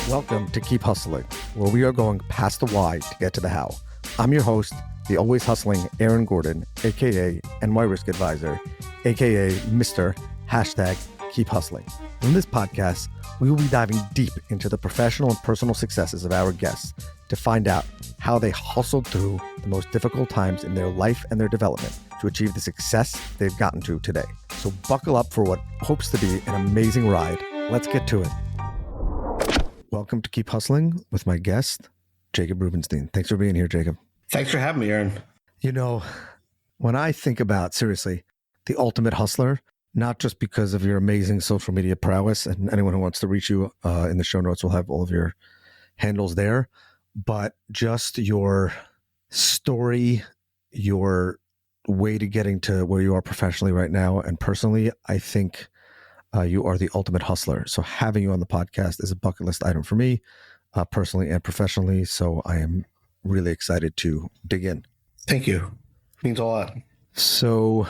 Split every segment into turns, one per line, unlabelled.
Welcome to Keep Hustling, where we are going past the why to get to the how. I'm your host, the always hustling Aaron Gordon, aka NY Risk Advisor, aka Mr. Keep Hustling. In this podcast, we will be diving deep into the professional and personal successes of our guests to find out how they hustled through the most difficult times in their life and their development to achieve the success they've gotten to today. So buckle up for what hopes to be an amazing ride. Let's get to it. Welcome to Keep Hustling with my guest, Jacob Rubinstein. Thanks for being here, Jacob.
Thanks for having me, Aaron.
You know, when I think about, seriously, the ultimate hustler, not just because of your amazing social media prowess, and anyone who wants to reach you in the show notes will have all of your handles there, but just your story, your way to getting to where you are professionally right now and personally, I think you are the ultimate hustler. So having you on the podcast is a bucket list item for me, personally and professionally. So I am really excited to dig in.
Thank you. Means a lot.
So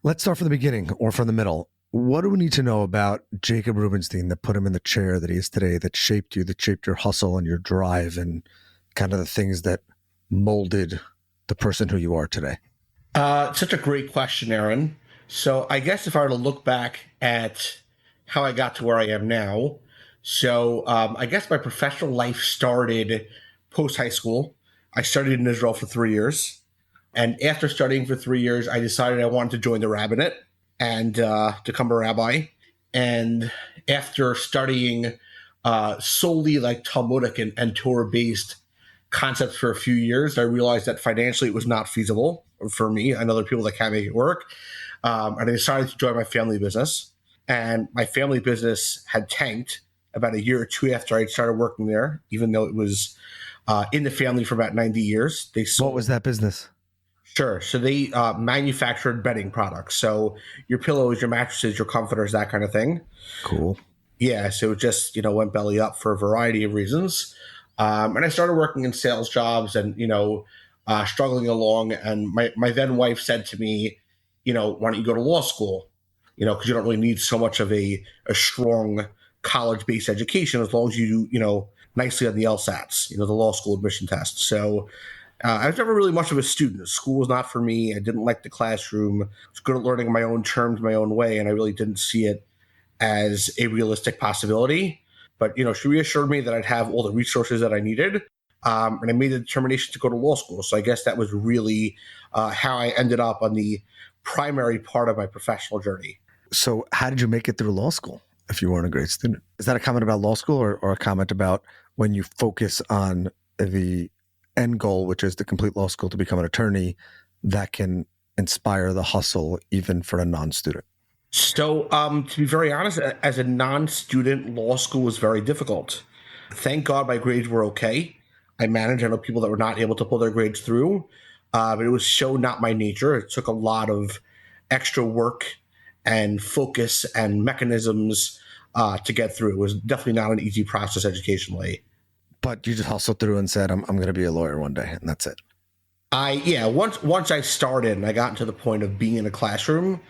let's start from the beginning or from the middle. What do we need to know about Jacob Rubinstein that put him in the chair that he is today, that shaped you, that shaped your hustle and your drive and kind of the things that molded the person who you are today?
Such a great question, Aaron. So I guess if I were to look back at how I got to where I am now, so I guess my professional life started post-high school. I studied in Israel for 3 years. And after studying for 3 years, I decided I wanted to join the rabbinate and become a rabbi. And after studying solely like Talmudic and Torah-based concepts for a few years, I realized that financially it was not feasible for me and other people that can't make it work. And I decided to join my family business. And my family business had tanked about a year or two after I started working there, even though it was in the family for about 90 years. They sold.
What was that business?
Sure. So they manufactured bedding products. So your pillows, your mattresses, your comforters, that kind of thing.
Cool.
Yeah. So it just, went belly up for a variety of reasons. And I started working in sales jobs and, struggling along. And my then wife said to me, why don't you go to law school? Because you don't really need so much of a strong college-based education as long as you do, nicely on the LSATs, the law school admission test. So I was never really much of a student. School was not for me. I didn't like the classroom. I was good at learning my own terms, my own way, and I really didn't see it as a realistic possibility. But, she reassured me that I'd have all the resources that I needed. And I made the determination to go to law school. So I guess that was really how I ended up on the primary part of my professional journey.
So how did you make it through law school if you weren't a great student? Is that a comment about law school or a comment about when you focus on the end goal, which is to complete law school to become an attorney, that can inspire the hustle even for a non-student?
So to be very honest, as a non-student, law school was very difficult. Thank God my grades were okay. I managed. I know people that were not able to pull their grades through, but it was so not my nature. It took a lot of extra work and focus and mechanisms to get through. It was definitely not an easy process educationally.
But you just hustled through and said, I'm going to be a lawyer one day, and that's it.
Once I started and I got to the point of being in a classroom,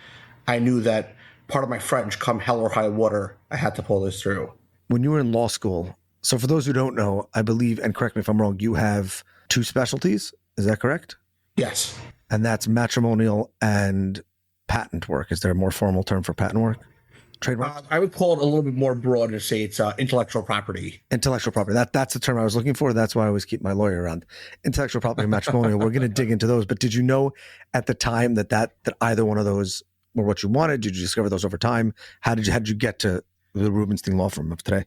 I knew that part of my French, come hell or high water, I had to pull this through.
When you were in law school, so for those who don't know, I believe, and correct me if I'm wrong, you have two specialties. Is that correct?
Yes.
And that's matrimonial and patent work. Is there a more formal term for patent work? Trademark?
I would call it a little bit more broad to say it's intellectual property.
Intellectual property. That's the term I was looking for. That's why I always keep my lawyer around. Intellectual property and matrimonial. We're going to dig into those. But did you know at the time that either one of those were what you wanted? Did you discover those over time? How did you get to the Rubinstein law firm of today?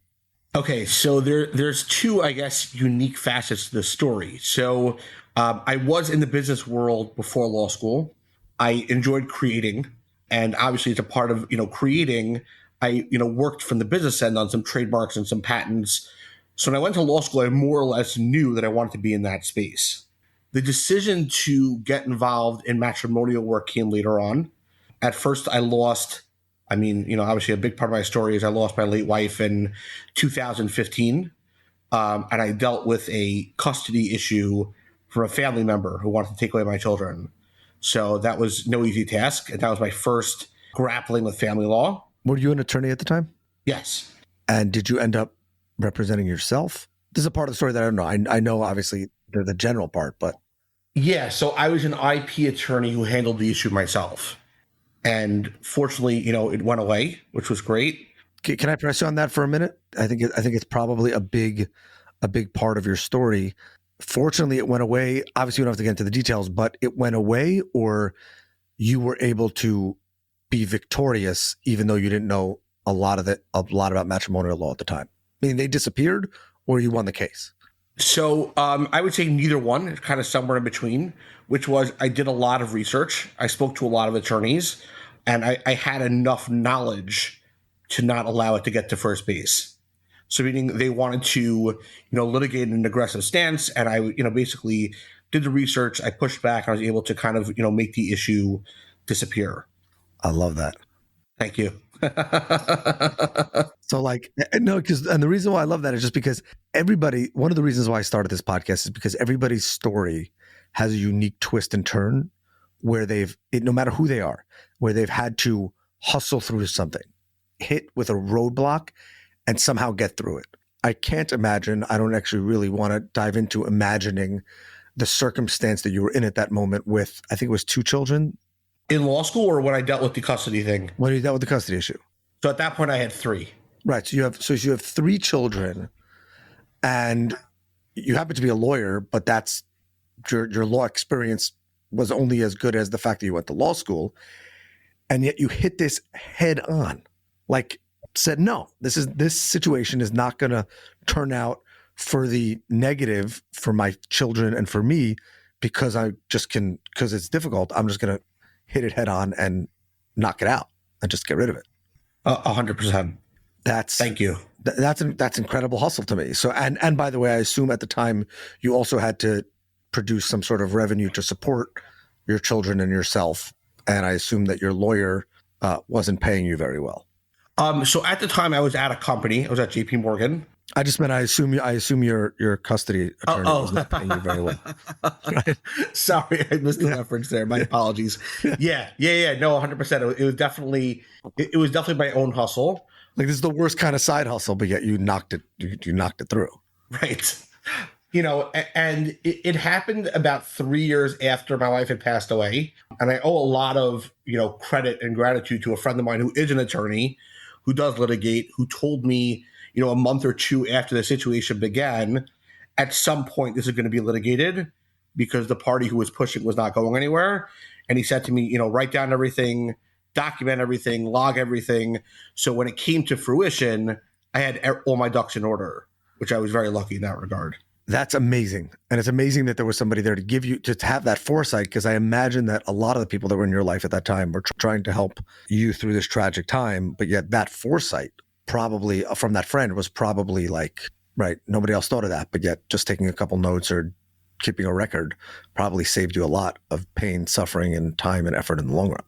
Okay, so there's two, I guess, unique facets to the story. So I was in the business world before law school. I enjoyed creating, and obviously it's a part of creating. I worked from the business end on some trademarks and some patents. So when I went to law school, I more or less knew that I wanted to be in that space. The decision to get involved in matrimonial work came later on. At first, I lost. Obviously a big part of my story is I lost my late wife in 2015. And I dealt with a custody issue from a family member who wanted to take away my children. So that was no easy task. And that was my first grappling with family law.
Were you an attorney at the time?
Yes.
And did you end up representing yourself? This is a part of the story that I don't know. I know obviously the general part, but
Yeah, so I was an IP attorney who handled the issue myself. And fortunately, it went away, which was great.
Can I press you on that for a minute? I think it's probably a big part of your story. Fortunately, it went away. Obviously, we don't have to get into the details, but it went away, or you were able to be victorious, even though you didn't know a lot about matrimonial law at the time. Meaning they disappeared, or you won the case.
So I would say neither one. It's kind of somewhere in between, which was I did a lot of research. I spoke to a lot of attorneys, and I had enough knowledge to not allow it to get to first base. So meaning they wanted to, litigate an aggressive stance, and I, basically did the research. I pushed back. I was able to kind of, make the issue disappear.
I love that.
Thank you.
So no, and the reason why I love that is just because one of the reasons why I started this podcast is because everybody's story has a unique twist and turn where no matter who they are, where they've had to hustle through something, hit with a roadblock, and somehow get through it. I can't imagine, I don't actually really want to dive into imagining the circumstance that you were in at that moment with, I think it was 2 children.
In law school, or when I dealt with the custody thing?
When you dealt with the custody issue.
So at that point I had 3.
Right. So you have 3 children, and you happen to be a lawyer, but that's your law experience was only as good as the fact that you went to law school. And yet you hit this head on, said, no, this situation is not going to turn out for the negative for my children and for me, because because it's difficult. I'm just going to hit it head on and knock it out and just get rid of it.
100%. Thank you.
That's incredible hustle to me. So, and by the way, I assume at the time you also had to produce some sort of revenue to support your children and yourself. And I assume that your lawyer wasn't paying you very well.
So at the time I was at a company. I was at JPMorgan.
I just meant I assume your custody attorney was not paying you very well. Right?
Sorry, I missed the reference there. My apologies. Yeah. No, 100%. It was definitely my own hustle.
This is the worst kind of side hustle, but yet you knocked it through.
Right. And it happened about 3 years after my wife had passed away. And I owe a lot of, credit and gratitude to a friend of mine who is an attorney, who does litigate, who told me, a month or 2 after the situation began, at some point this is going to be litigated because the party who was pushing was not going anywhere. And he said to me, write down everything, document everything, log everything. So when it came to fruition, I had all my ducks in order, which I was very lucky in that regard.
That's amazing. And it's amazing that there was somebody there to have that foresight, because I imagine that a lot of the people that were in your life at that time were trying to help you through this tragic time. But yet that foresight probably from that friend was probably right, nobody else thought of that. But yet just taking a couple notes or keeping a record probably saved you a lot of pain, suffering, and time and effort in the long run.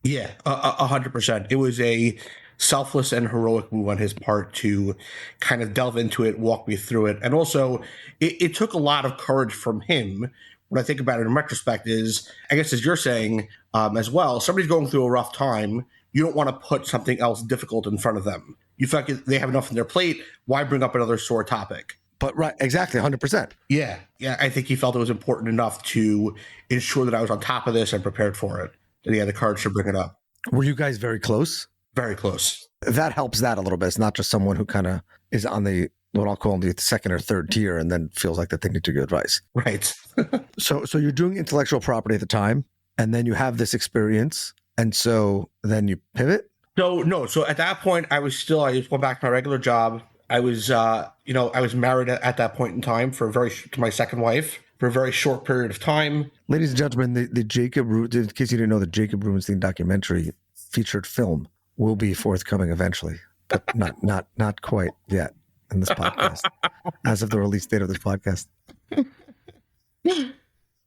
Yeah, 100%. It was a selfless and heroic move on his part to kind of delve into it, walk me through it. And also, it took a lot of courage from him. When I think about it in retrospect is, I guess as you're saying as well, somebody's going through a rough time. You don't want to put something else difficult in front of them. You feel like they have enough on their plate. Why bring up another sore topic?
But right, exactly, 100%.
Yeah, I think he felt it was important enough to ensure that I was on top of this and prepared for it, that he had the courage to bring it up.
Were you guys very close?
Very close.
That helps that a little bit. It's not just someone who kind of is on the, what I'll call the second or third tier and then feels like that they need to give advice.
Right.
So you're doing intellectual property at the time, and then you have this experience, and so then you pivot?
No. So at that point, I just went back to my regular job. I was, I was married at that point in time to my second wife for a very short period of time.
Ladies and gentlemen, in case you didn't know, the Jacob Rubinstein documentary featured film will be forthcoming eventually, but not quite yet in this podcast, as of the release date of this podcast.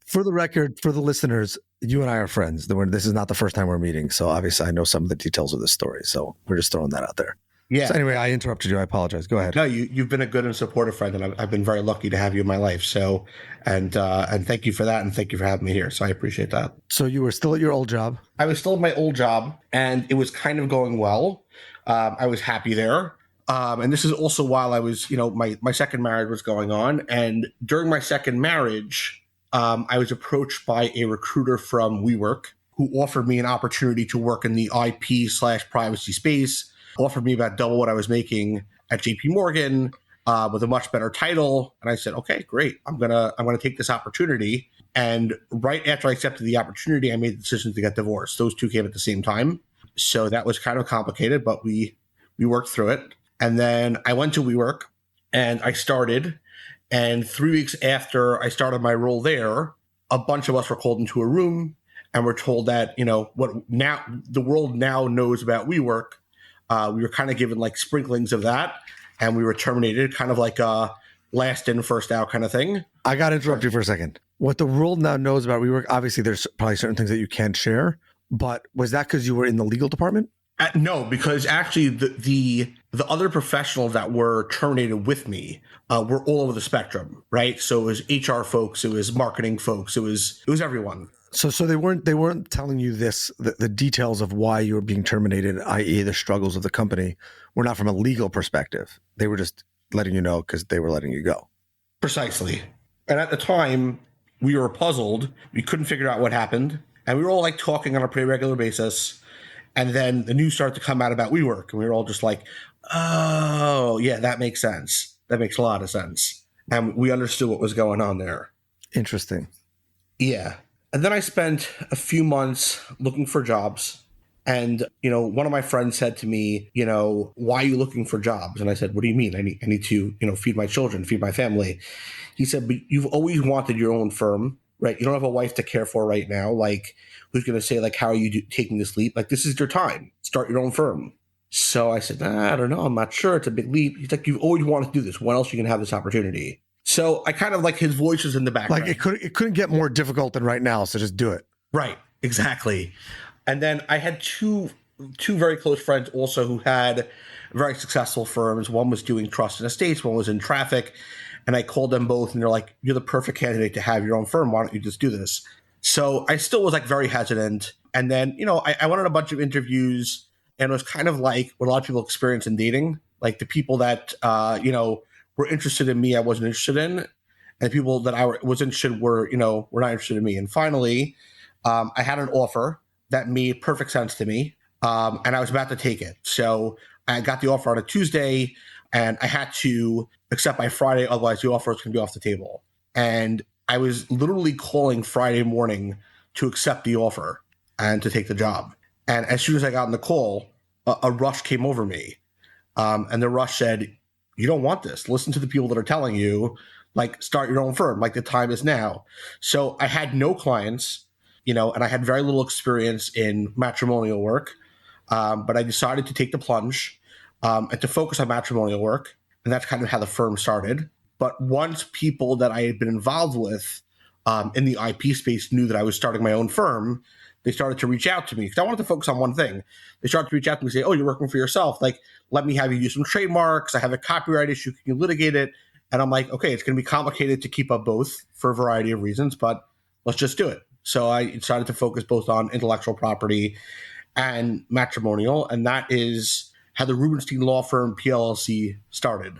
For the record, for the listeners, you and I are friends. This is not the first time we're meeting, so obviously I know some of the details of this story, so we're just throwing that out there.
Yeah.
So anyway, I interrupted you. I apologize. Go ahead.
No, you've been a good and supportive friend, and I've been very lucky to have you in my life. So, and thank you for that, and thank you for having me here. So I appreciate that.
So you were still at your old job?
I was still at my old job, and it was kind of going well. I was happy there. And this is also while I was, my second marriage was going on. And during my second marriage, I was approached by a recruiter from WeWork who offered me an opportunity to work in the IP/privacy space, offered me about double what I was making at JPMorgan, with a much better title. And I said, okay, great. I'm gonna take this opportunity. And right after I accepted the opportunity, I made the decision to get divorced. Those two came at the same time. So that was kind of complicated, but we worked through it. And then I went to WeWork and I started. And 3 weeks after I started my role there, a bunch of us were called into a room and we're told that, what now the world now knows about WeWork. We were kind of given like sprinklings of that, and we were terminated, kind of like a last in, first out kind of thing.
I got to interrupt you for a second. What the world now knows about WeWork, obviously there's probably certain things that you can't share, but was that because you were in the legal department?
No, because actually the other professionals that were terminated with me were all over the spectrum, right? So it was HR folks, it was marketing folks, it was everyone.
So they weren't telling you the details of why you were being terminated, i.e. the struggles of the company, were not from a legal perspective. They were just letting you know because they were letting you go.
Precisely. And at the time, we were puzzled. We couldn't figure out what happened. And we were all like talking on a pretty regular basis. And then the news started to come out about WeWork. And we were all just like, oh, yeah, that makes sense. That makes a lot of sense. And we understood what was going on there.
Interesting.
Yeah. And then I spent a few months looking for jobs. And, one of my friends said to me, why are you looking for jobs? And I said, what do you mean? I need to, feed my children, feed my family. He said, but you've always wanted your own firm, right? You don't have a wife to care for right now. Like, who's going to say, like, how are you taking this leap? Like, this is your time. Start your own firm. So I said, I don't know. I'm not sure. It's a big leap. He's like, you've always wanted to do this. When else are you going to have this opportunity? So I kind of like his voice was in the background.
Like it couldn't get more difficult than right now. So just do it.
Right. Exactly. And then I had two very close friends also who had very successful firms. One was doing trust and estates. One was in traffic. And I called them both and they're like, you're the perfect candidate to have your own firm. Why don't you just do this? So I still was like very hesitant. And then, I went on a bunch of interviews and it was kind of like what a lot of people experience in dating. Like the people that, were interested in me, I wasn't interested in. And the people that I was interested were not interested in me. And finally, I had an offer that made perfect sense to me. And I was about to take it. So I got the offer on a Tuesday and I had to accept by Friday. Otherwise the offer was going to be off the table. And I was literally calling Friday morning to accept the offer and to take the job. And as soon as I got on the call, a rush came over me. And the rush said, you don't want this. Listen to the people that are telling you, like, start your own firm. Like, the time is now. So I had no clients, and I had very little experience in matrimonial work. But I decided to take the plunge and to focus on matrimonial work. And that's kind of how the firm started. But once people that I had been involved with in the IP space knew that I was starting my own firm, they started to reach out to me because I wanted to focus on one thing. They started to reach out to me and say, oh, you're working for yourself. Like, let me have you use some trademarks. I have a copyright issue. Can you litigate it? And I'm like, okay, it's going to be complicated to keep up both for a variety of reasons, but let's just do it. So I decided to focus both on intellectual property and matrimonial. And that is how the Rubinstein Law Firm PLLC started.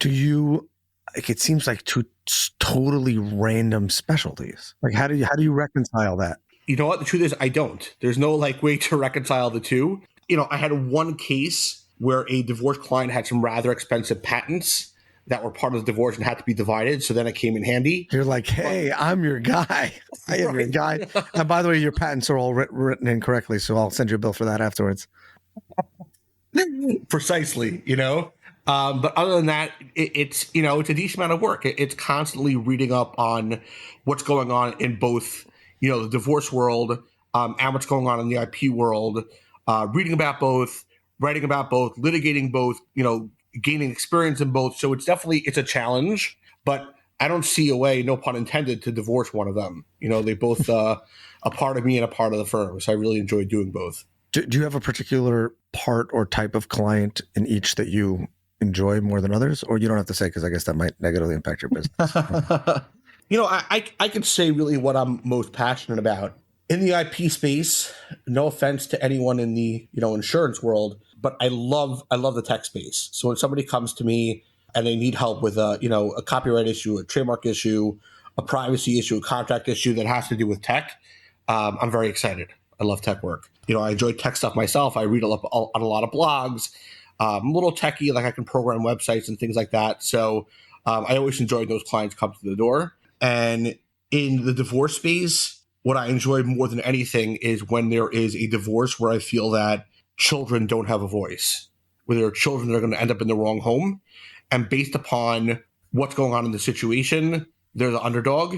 It seems like two totally random specialties. Like, how do you reconcile that?
You know what? The truth is, I don't. There's no way to reconcile the two. I had one case where a divorce client had some rather expensive patents that were part of the divorce and had to be divided. So then it came in handy.
You're like, hey, I'm your guy. I am your guy. And by the way, your patents are all written incorrectly. So I'll send you a bill for that afterwards.
Precisely, But other than that, it's a decent amount of work. It's constantly reading up on what's going on in both the divorce world, and what's going on in the IP world, reading about both, writing about both, litigating both, gaining experience in both. So it's a challenge, but I don't see a way, no pun intended, to divorce one of them. They both a part of me and a part of the firm. So I really enjoy doing both.
Do you have a particular part or type of client in each that you enjoy more than others? Or you don't have to say, because I guess that might negatively impact your business.
I could say really what I'm most passionate about. In the IP space, no offense to anyone in the, insurance world, but I love the tech space. So when somebody comes to me and they need help with a copyright issue, a trademark issue, a privacy issue, a contract issue that has to do with tech, I'm very excited. I love tech work. I enjoy tech stuff myself. I read on a lot of blogs. I'm a little techie, like I can program websites and things like that. So I always enjoyed those clients come to the door. And in the divorce space, what I enjoy more than anything is when there is a divorce where I feel that children don't have a voice, where there are children that are going to end up in the wrong home. And based upon what's going on in the situation, they're the underdog.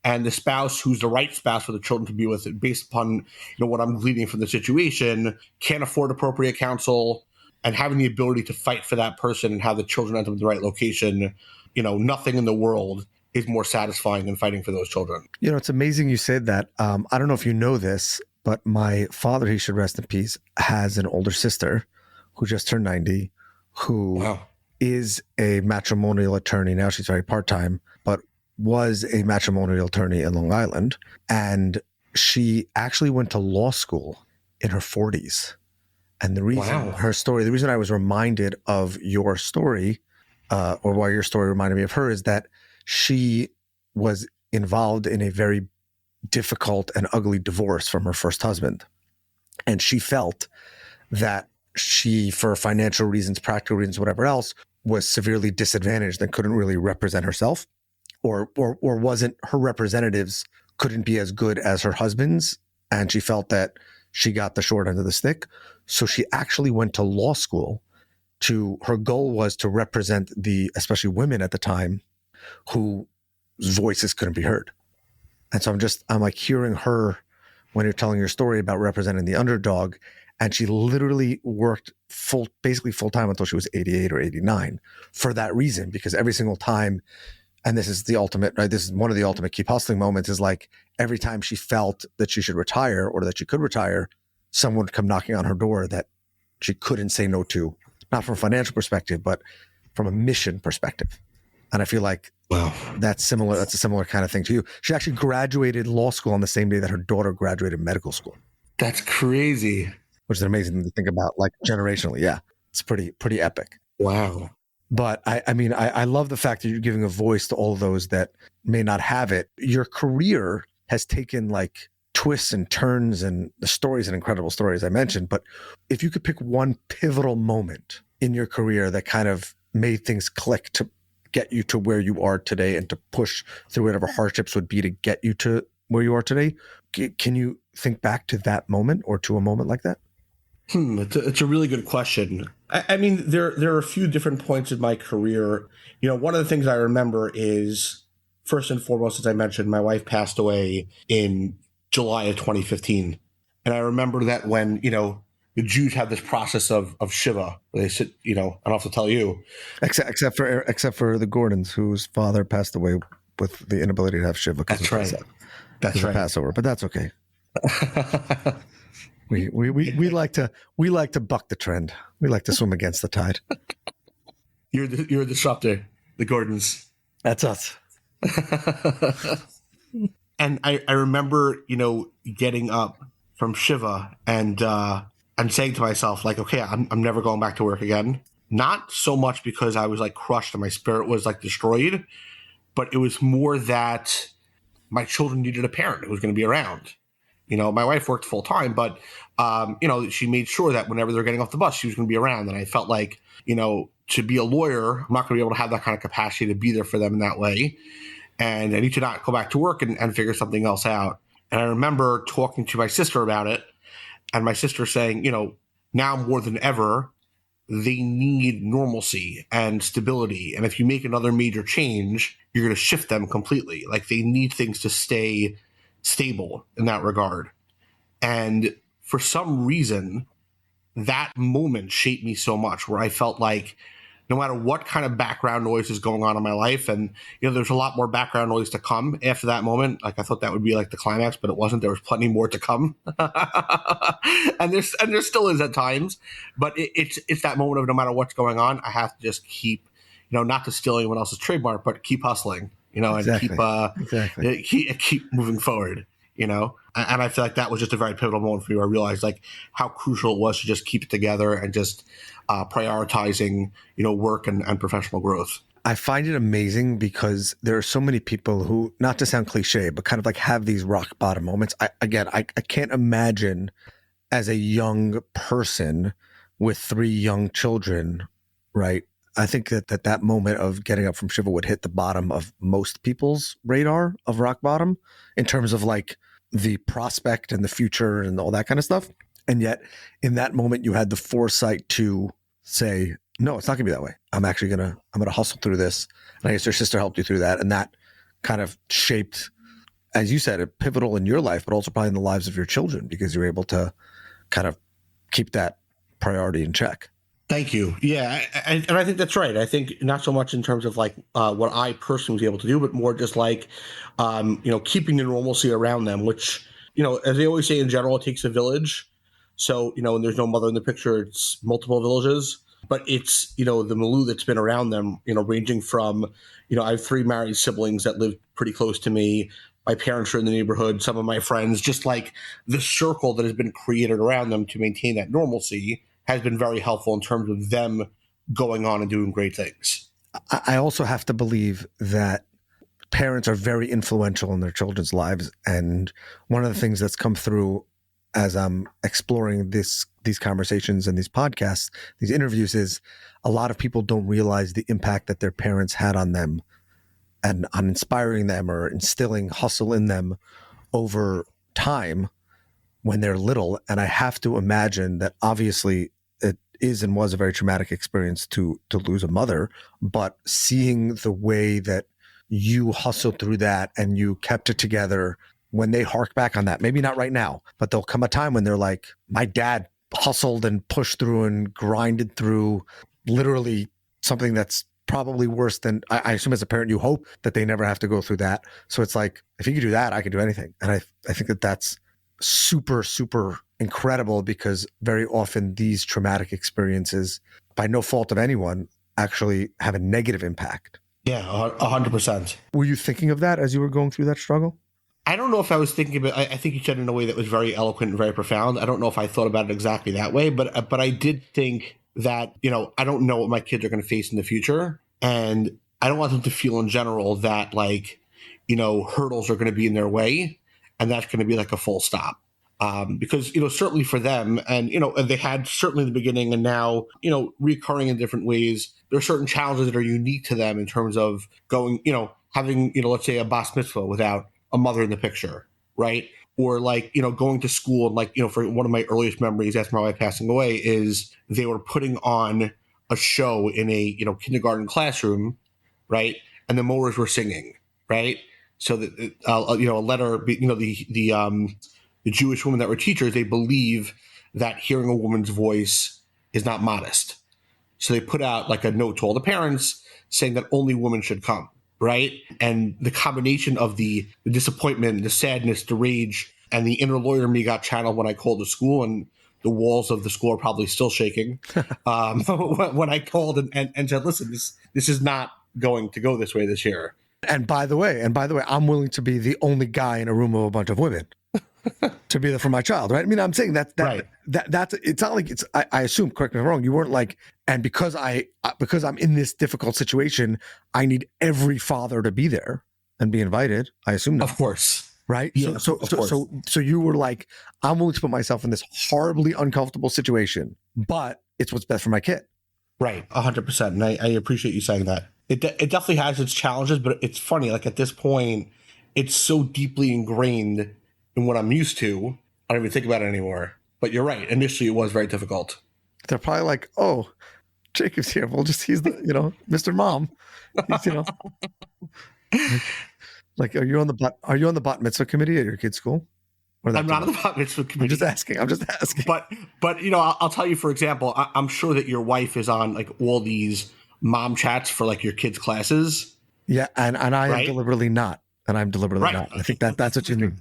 And the spouse, who's the right spouse for the children to be with, based upon what I'm gleaning from the situation, can't afford appropriate counsel, and having the ability to fight for that person and have the children end up in the right location, nothing in the world is more satisfying than fighting for those children.
It's amazing you said that. I don't know if you know this, but my father, he should rest in peace, has an older sister who just turned 90, who is a matrimonial attorney. Now she's very part-time, but was a matrimonial attorney in Long Island. And she actually went to law school in her 40s. And the reason the reason I was reminded of your story, or why your story reminded me of her, is that she was involved in a very difficult and ugly divorce from her first husband. And she felt that she, for financial reasons, practical reasons, whatever else, was severely disadvantaged and couldn't really represent herself, or wasn't, her representatives couldn't be as good as her husband's. And she felt that she got the short end of the stick. So she actually went to law school her goal was to represent especially women at the time, whose voices couldn't be heard. And so I'm like hearing her when you're telling your story about representing the underdog. And she literally worked basically full time until she was 88 or 89 for that reason, because every single time, and this is the ultimate, right? This is one of the ultimate keep hustling moments, is like every time she felt that she should retire or that she could retire, someone would come knocking on her door that she couldn't say no to, not from a financial perspective, but from a mission perspective. And I feel like that's similar. That's a similar kind of thing to you. She actually graduated law school on the same day that her daughter graduated medical school.
That's crazy.
Which is amazing to think about, like generationally. Yeah, it's pretty epic.
Wow.
But I love the fact that you're giving a voice to all of those that may not have it. Your career has taken like twists and turns, and the stories and incredible stories I mentioned. But if you could pick one pivotal moment in your career that kind of made things click to get you to where you are today and to push through whatever hardships would be to get you to where you are today, can you think back to that moment or to a moment like that?
It's a really good question. I mean, there are a few different points in my career. One of the things I remember is, first and foremost, as I mentioned, my wife passed away in July of 2015. And I remember that when, the Jews have this process of Shiva, where they sit, I don't have to tell you.
Except for the Gordons, whose father passed away with the inability to have Shiva.
That's right. That's right.
Passover, but that's okay. We like to buck the trend. We like to swim against the tide.
You're a disruptor, the Gordons.
That's us.
And I remember, getting up from Shiva and I'm saying to myself, like, okay, I'm never going back to work again. Not so much because I was like crushed and my spirit was like destroyed, but it was more that my children needed a parent who was going to be around. My wife worked full time, but, she made sure that whenever they're getting off the bus, she was going to be around. And I felt like, to be a lawyer, I'm not going to be able to have that kind of capacity to be there for them in that way. And I need to not go back to work and figure something else out. And I remember talking to my sister about it, and my sister saying, now more than ever, they need normalcy and stability. And if you make another major change, you're going to shift them completely. Like, they need things to stay stable in that regard. And for some reason, that moment shaped me so much, where I felt like no matter what kind of background noise is going on in my life, and there's a lot more background noise to come after that moment. Like, I thought that would be like the climax, but it wasn't. There was plenty more to come. and there still is at times, but it's that moment of no matter what's going on, I have to just keep, not to steal anyone else's trademark, but keep hustling,
Exactly.
and keep moving forward. And I feel like that was just a very pivotal moment for me where I realized like how crucial it was to just keep it together and just prioritizing, work and professional growth.
I find it amazing because there are so many people who, not to sound cliche, but kind of like have these rock bottom moments. I can't imagine as a young person with 3 young children, right? I think that moment of getting up from Shiva would hit the bottom of most people's radar of rock bottom in terms of like the prospect and the future and all that kind of stuff. And yet in that moment, you had the foresight to say, no, it's not gonna be that way. I'm gonna hustle through this. And I guess your sister helped you through that. And that kind of shaped, as you said, a pivotal in your life, but also probably in the lives of your children, because you're able to kind of keep that priority in check.
Thank you. Yeah, and I think that's right. I think not so much in terms of like what I personally was able to do, but more just like, keeping the normalcy around them, which, as they always say in general, it takes a village. So, when there's no mother in the picture, it's multiple villages. But it's, the milieu that's been around them, ranging from, I have 3 married siblings that live pretty close to me. My parents are in the neighborhood, some of my friends, just like the circle that has been created around them to maintain that normalcy has been very helpful in terms of them going on and doing great things.
I also have to believe that parents are very influential in their children's lives. And one of the things that's come through as I'm exploring these conversations and these podcasts, these interviews, is a lot of people don't realize the impact that their parents had on them and on inspiring them or instilling hustle in them over time when they're little. And I have to imagine that obviously it is and was a very traumatic experience to lose a mother, but seeing the way that you hustled through that and you kept it together, when they hark back on that, maybe not right now, but there'll come a time when they're like, my dad hustled and pushed through and grinded through literally something that's probably worse than, I assume as a parent, you hope that they never have to go through that. So it's like, if you can do that, I can do anything. And I think that that's super, super incredible, because very often these traumatic experiences, by no fault of anyone, actually have a negative impact.
Yeah, 100%.
Were you thinking of that as you were going through that struggle?
I don't know if I was thinking about it. I think you said it in a way that was very eloquent and very profound. I don't know if I thought about it exactly that way, but I did think that, I don't know what my kids are going to face in the future. And I don't want them to feel in general that like, hurdles are going to be in their way. And that's going to be like a full stop. Because, certainly for them, and, they had certainly in the beginning and now, recurring in different ways, there are certain challenges that are unique to them in terms of going, having, let's say a bas mitzvah without a mother in the picture, right? Or like, going to school and like, for one of my earliest memories after my wife passing away is they were putting on a show in a, kindergarten classroom, right? And the mowers were singing, right? So that, a letter, the Jewish women that were teachers, they believe that hearing a woman's voice is not modest. So they put out like a note to all the parents saying that only women should come, right? And the combination of the disappointment, the sadness, the rage, and the inner lawyer in me got channeled when I called the school, and the walls of the school are probably still shaking. When I called and said, listen, this is not going to go this way this year.
And by the way, I'm willing to be the only guy in a room of a bunch of women to be there for my child, right? I mean, I'm saying that's it's not like it's, I assume, correct me if I'm wrong, you weren't like, and because I'm in this difficult situation, I need every father to be there and be invited. I assume not.
Of course.
Right?
Yeah,
So you were like, I'm willing to put myself in this horribly uncomfortable situation, but it's what's best for my kid.
Right. 100%. And I appreciate you saying that. It definitely has its challenges, but it's funny. Like at this point, it's so deeply ingrained in what I'm used to. I don't even think about it anymore. But you're right. Initially, it was very difficult.
They're probably like, oh, Jacob's here. He's the, Mr. Mom. He's, like, are you on the bat mitzvah committee at your kid's school?
I'm not on the bat mitzvah committee.
I'm just asking.
But I'll tell you, for example, I'm sure that your wife is on like all these mom chats for like your kids' classes.
Yeah, and I am deliberately not. And I'm deliberately not. I think that's what you mean.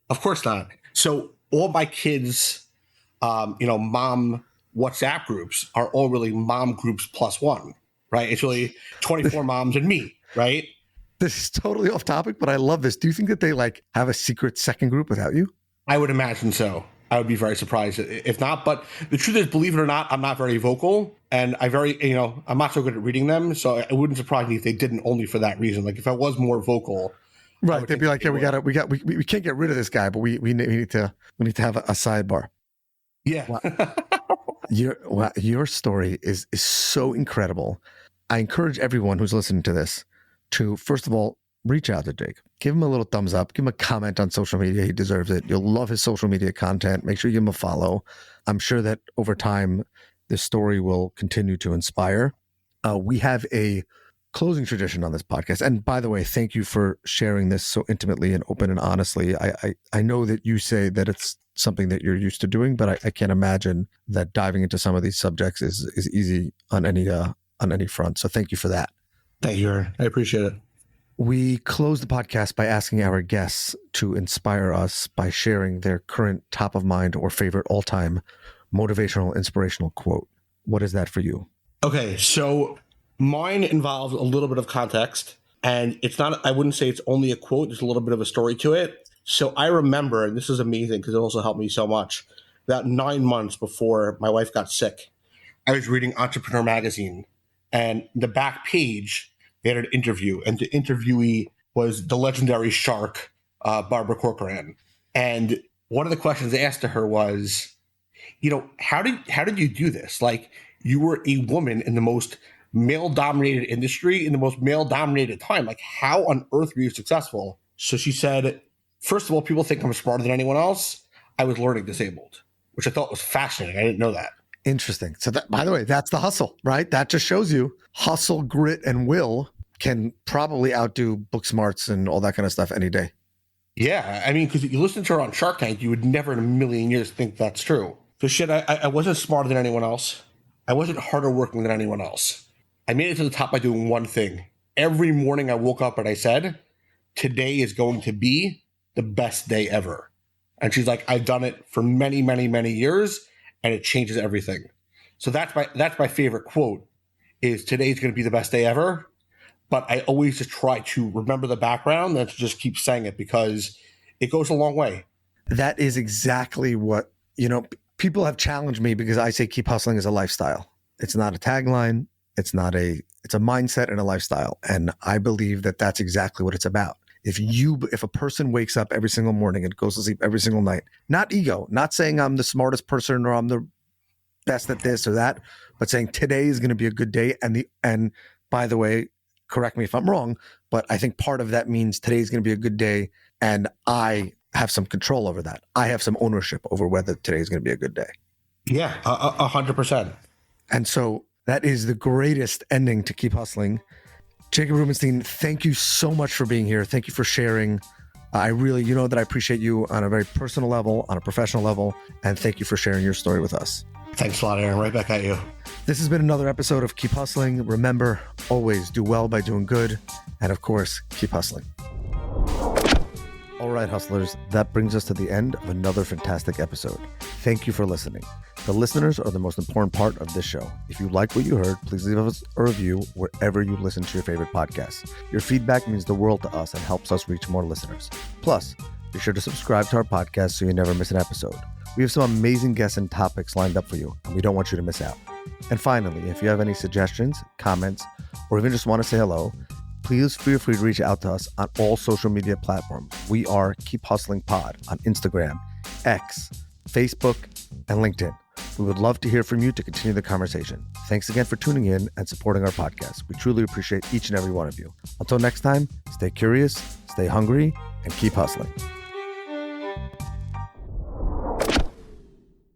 Of course not. So all my kids, mom WhatsApp groups are all really mom groups plus one, right? It's really 24 moms and me, right?
This is totally off topic, but I love this. Do you think that they like have a secret second group without you?
I would imagine so. I would be very surprised if not. But the truth is, believe it or not, I'm not very vocal, and I'm not so good at reading them. So it wouldn't surprise me if they didn't only for that reason. Like if I was more vocal,
right? They'd be like, yeah, we can't get rid of this guy, but we need to have a sidebar.
Yeah.
Your story is so incredible. I encourage everyone who's listening to this to, first of all, reach out to Jake. Give him a little thumbs up. Give him a comment on social media. He deserves it. You'll love his social media content. Make sure you give him a follow. I'm sure that over time, this story will continue to inspire. We have a closing tradition on this podcast. And by the way, thank you for sharing this so intimately and open and honestly. I know that you say that it's something that you're used to doing, but I can't imagine that diving into some of these subjects is easy on any front. So thank you for that.
Thank you, Aaron. I appreciate it.
We close the podcast by asking our guests to inspire us by sharing their current top of mind or favorite all-time motivational, inspirational quote. What is that for you?
Okay, so mine involves a little bit of context, and I wouldn't say it's only a quote. There's a little bit of a story to it. So I remember, and this is amazing because it also helped me so much, that 9 months before my wife got sick, I was reading Entrepreneur magazine, and the back page, they had an interview, and the interviewee was the legendary shark, Barbara Corcoran. And one of the questions they asked to her was, how did you do this? Like, you were a woman in the most male-dominated industry, in the most male-dominated time. Like, how on earth were you successful? So she said, first of all, people think I'm smarter than anyone else. I was learning disabled, which I thought was fascinating. I didn't know that.
Interesting. So that, by the way, that's the hustle, right? That just shows you hustle, grit, and will can probably outdo book smarts and all that kind of stuff any day.
Yeah. I mean, because you listen to her on Shark Tank, you would never in a million years think that's true. So shit, I wasn't smarter than anyone else. I wasn't harder working than anyone else. I made it to the top by doing one thing. Every morning I woke up and I said, today is going to be the best day ever. And she's like, I've done it for many, many, many years, and it changes everything. So that's my favorite quote is today's going to be the best day ever. But I always just try to remember the background and to just keep saying it because it goes a long way.
That is exactly what, people have challenged me because I say keep hustling is a lifestyle. It's not a tagline. It's a mindset and a lifestyle. And I believe that that's exactly what it's about. If a person wakes up every single morning and goes to sleep every single night, not ego, not saying I'm the smartest person or I'm the best at this or that, but saying today is going to be a good day. And by the way, correct me if I'm wrong, but I think part of that means today is going to be a good day and I have some control over that. I have some ownership over whether today is going to be a good day.
Yeah, 100%.
And so that is the greatest ending to Keep Hustling. Jacob Rubinstein, thank you so much for being here. Thank you for sharing. I really, that I appreciate you on a very personal level, on a professional level, and thank you for sharing your story with us.
Thanks a lot, Aaron. Right back at you.
This has been another episode of Keep Hustling. Remember, always do well by doing good, and of course, keep hustling. All right, hustlers, that brings us to the end of another fantastic episode. Thank you for listening. The listeners are the most important part of this show. If you like what you heard, please leave us a review wherever you listen to your favorite podcasts. Your feedback means the world to us and helps us reach more listeners. Plus, be sure to subscribe to our podcast so you never miss an episode. We have some amazing guests and topics lined up for you, and we don't want you to miss out. And finally, if you have any suggestions, comments, or even just want to say hello, please feel free to reach out to us on all social media platforms. We are Keep Hustling Pod on Instagram, X, Facebook, and LinkedIn. We would love to hear from you to continue the conversation. Thanks again for tuning in and supporting our podcast. We truly appreciate each and every one of you. Until next time, stay curious, stay hungry, and keep hustling.